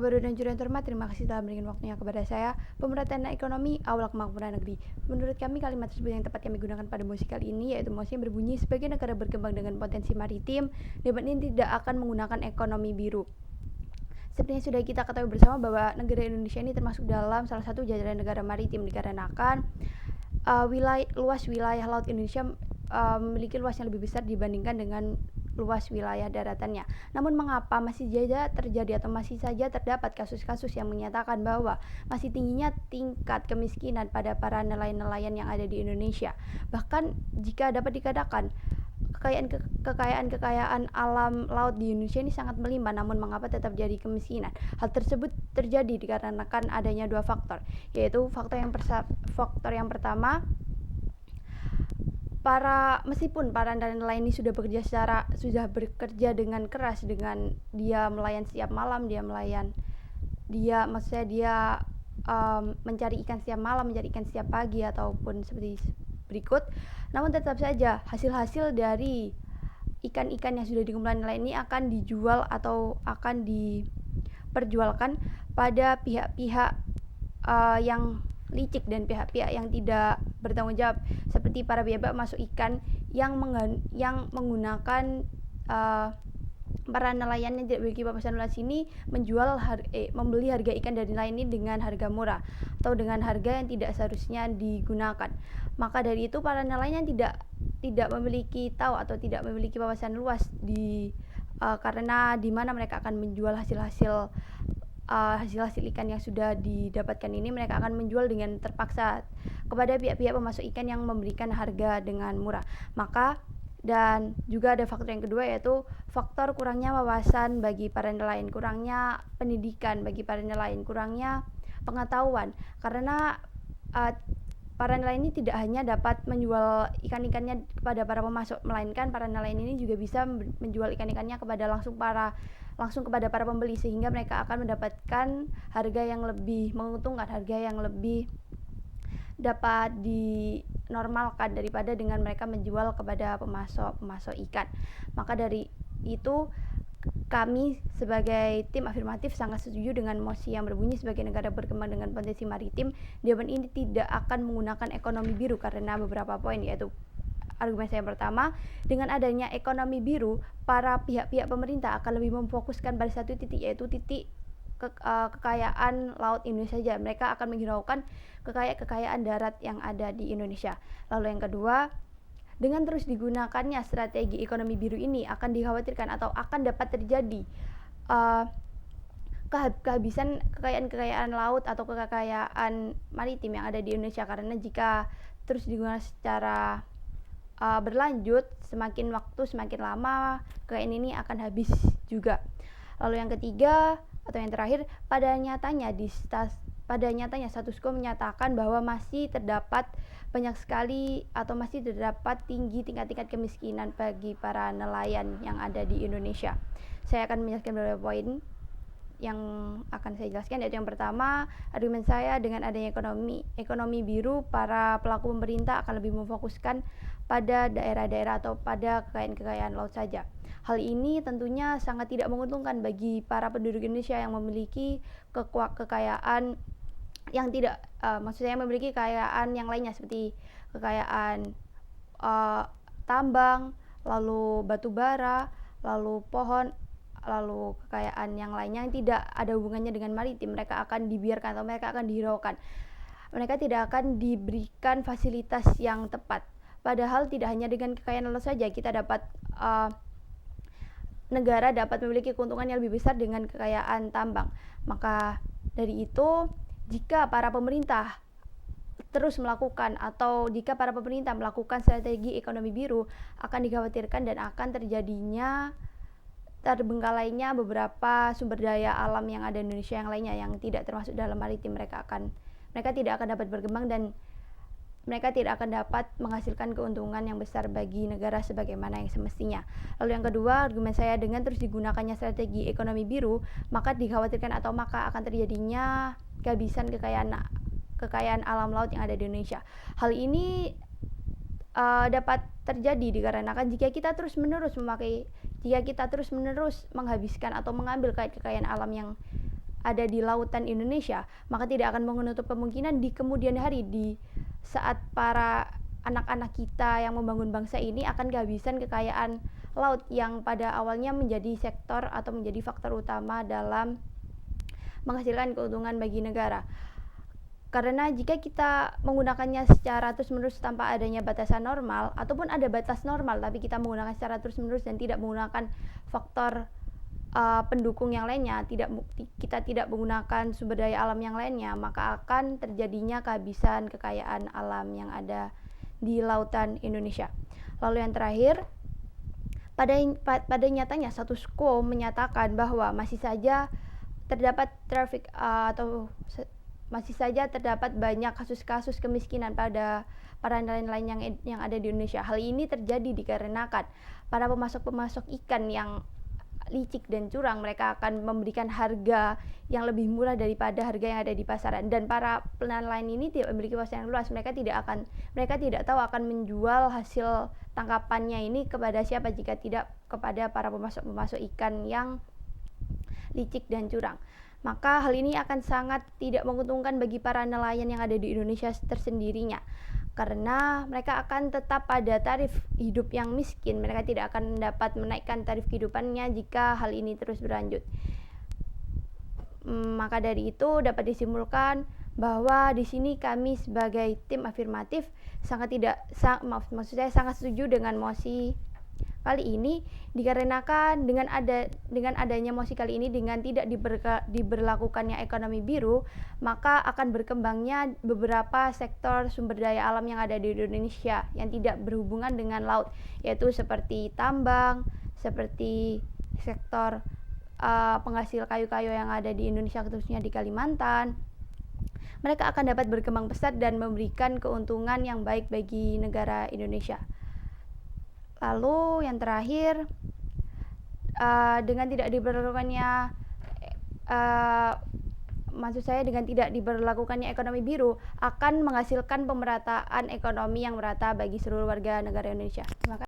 Baru dan juru yang terhormat, terima kasih telah memberikan waktunya kepada saya. Pemerataan ekonomi awal kemakmuran negeri. Menurut kami, kalimat tersebut yang tepat kami gunakan pada mosi kali ini, yaitu mosi yang berbunyi sebagai negara berkembang dengan potensi maritim, dapat ini tidak akan menggunakan ekonomi biru. Seperti yang sudah kita ketahui bersama bahwa negara Indonesia ini termasuk dalam salah satu jajaran negara maritim, dikarenakan luas wilayah laut Indonesia memiliki luas yang lebih besar dibandingkan dengan luas wilayah daratannya. Namun mengapa masih saja terjadi atau masih saja terdapat kasus-kasus yang menyatakan bahwa masih tingginya tingkat kemiskinan pada para nelayan-nelayan yang ada di Indonesia. Bahkan jika dapat dikatakan kekayaan alam laut di Indonesia ini sangat melimpah, namun mengapa tetap jadi kemiskinan? Hal tersebut terjadi dikarenakan adanya dua faktor, yaitu faktor yang pertama, meskipun para nelayan ini sudah bekerja dengan keras, dengan dia melayan setiap malam, mencari ikan setiap malam, mencari ikan setiap pagi ataupun seperti berikut, namun tetap saja hasil dari ikan-ikan yang sudah dikumpulkan nelayan ini akan dijual atau akan diperjualkan pada pihak-pihak yang licik dan pihak-pihak yang tidak bertanggung jawab, seperti para pihak masuk ikan yang menggunakan para nelayan yang tidak memiliki papasan luas ini membeli harga ikan dari nelayan ini dengan harga murah atau dengan harga yang tidak seharusnya digunakan. Maka dari itu para nelayan yang tidak memiliki tahu atau tidak memiliki wawasan luas karena di mana mereka akan menjual hasil-hasil ikan yang sudah didapatkan ini, mereka akan menjual dengan terpaksa kepada pihak-pihak pemasok ikan yang memberikan harga dengan murah. Dan juga ada faktor yang kedua, yaitu faktor kurangnya wawasan bagi para nelayan, kurangnya pendidikan bagi para nelayan, kurangnya pengetahuan, karena para nelayan ini tidak hanya dapat menjual ikan-ikannya kepada para pemasok, melainkan para nelayan ini juga bisa menjual ikan-ikannya langsung kepada para pembeli, sehingga mereka akan mendapatkan harga yang lebih menguntungkan, harga yang lebih dapat dinormalkan daripada dengan mereka menjual kepada pemasok ikan. Maka dari itu kami sebagai tim afirmatif sangat setuju dengan mosi yang berbunyi sebagai negara berkembang dengan potensi maritim, Dewan ini tidak akan menggunakan ekonomi biru karena beberapa poin, yaitu argumen saya yang pertama, dengan adanya ekonomi biru, para pihak-pihak pemerintah akan lebih memfokuskan pada satu titik, yaitu titik kekayaan laut Indonesia saja. Mereka akan menghiraukan kekayaan darat yang ada di Indonesia. Lalu yang kedua, dengan terus digunakannya strategi ekonomi biru ini akan dikhawatirkan atau akan dapat terjadi kehabisan kekayaan laut atau kekayaan maritim yang ada di Indonesia, karena jika terus digunakan secara berlanjut, semakin waktu semakin lama kekayaan ini akan habis juga. Lalu yang ketiga atau yang terakhir, pada nyatanya status quo menyatakan bahwa masih terdapat banyak sekali atau masih terdapat tingkat kemiskinan bagi para nelayan yang ada di Indonesia. Saya akan menjelaskan beberapa poin yang akan saya jelaskan, yaitu yang pertama, argumen saya dengan adanya ekonomi biru, para pelaku pemerintah akan lebih memfokuskan pada daerah-daerah atau pada kekayaan laut saja. Hal ini tentunya sangat tidak menguntungkan bagi para penduduk Indonesia yang memiliki kekayaan yang tidak, maksud saya memiliki kekayaan yang lainnya seperti kekayaan tambang, lalu batu bara, lalu pohon, lalu kekayaan yang lainnya yang tidak ada hubungannya dengan maritim. Mereka akan dibiarkan atau mereka akan dihiraukan. Mereka tidak akan diberikan fasilitas yang tepat. Padahal tidak hanya dengan kekayaan laut saja kita dapat negara dapat memiliki keuntungan yang lebih besar dengan kekayaan tambang. Maka dari itu, jika para pemerintah melakukan strategi ekonomi biru, akan dikhawatirkan dan akan terjadinya terbengkalainya beberapa sumber daya alam yang ada di Indonesia yang lainnya yang tidak termasuk dalam maritim. Mereka tidak akan dapat berkembang dan mereka tidak akan dapat menghasilkan keuntungan yang besar bagi negara sebagaimana yang semestinya. Lalu yang kedua, argumen saya dengan terus digunakannya strategi ekonomi biru, maka akan terjadinya kehabisan kekayaan alam laut yang ada di Indonesia. Hal ini dapat terjadi dikarenakan jika kita terus menerus menghabiskan atau mengambil kekayaan alam yang ada di lautan Indonesia, maka tidak akan menutup kemungkinan di kemudian hari, di saat para anak-anak kita yang membangun bangsa ini akan kehabisan kekayaan laut yang pada awalnya menjadi sektor atau menjadi faktor utama dalam menghasilkan keuntungan bagi negara. Karena jika kita menggunakannya secara terus-menerus tanpa adanya batasan normal, ataupun ada batas normal tapi kita menggunakan secara terus-menerus dan tidak menggunakan faktor pendukung yang lainnya, kita tidak menggunakan sumber daya alam yang lainnya, maka akan terjadinya kehabisan kekayaan alam yang ada di lautan Indonesia. Lalu yang terakhir, pada nyatanya status quo menyatakan bahwa masih saja terdapat masih saja terdapat banyak kasus-kasus kemiskinan pada para nelayan yang ada di Indonesia. Hal ini terjadi dikarenakan para pemasok-pemasok ikan yang licik dan curang, mereka akan memberikan harga yang lebih murah daripada harga yang ada di pasaran, dan para nelayan ini tidak memiliki wawasan yang luas. Mereka tidak tahu akan menjual hasil tangkapannya ini kepada siapa jika tidak kepada para pemasok-pemasok ikan yang licik dan curang. Maka hal ini akan sangat tidak menguntungkan bagi para nelayan yang ada di Indonesia tersendirinya, karena mereka akan tetap pada tarif hidup yang miskin. Mereka tidak akan dapat menaikkan tarif kehidupannya jika hal ini terus berlanjut. Maka dari itu dapat disimpulkan bahwa di sini kami sebagai tim afirmatif sangat setuju dengan mosi kali ini, dikarenakan dengan adanya mosi kali ini, dengan tidak diberlakukannya ekonomi biru, maka akan berkembangnya beberapa sektor sumber daya alam yang ada di Indonesia yang tidak berhubungan dengan laut, yaitu seperti tambang, seperti sektor penghasil kayu-kayu yang ada di Indonesia, khususnya di Kalimantan. Mereka akan dapat berkembang pesat dan memberikan keuntungan yang baik bagi negara Indonesia. Lalu yang terakhir, dengan tidak diberlakukannya ekonomi biru akan menghasilkan pemerataan ekonomi yang merata bagi seluruh warga negara Indonesia. Terima kasih.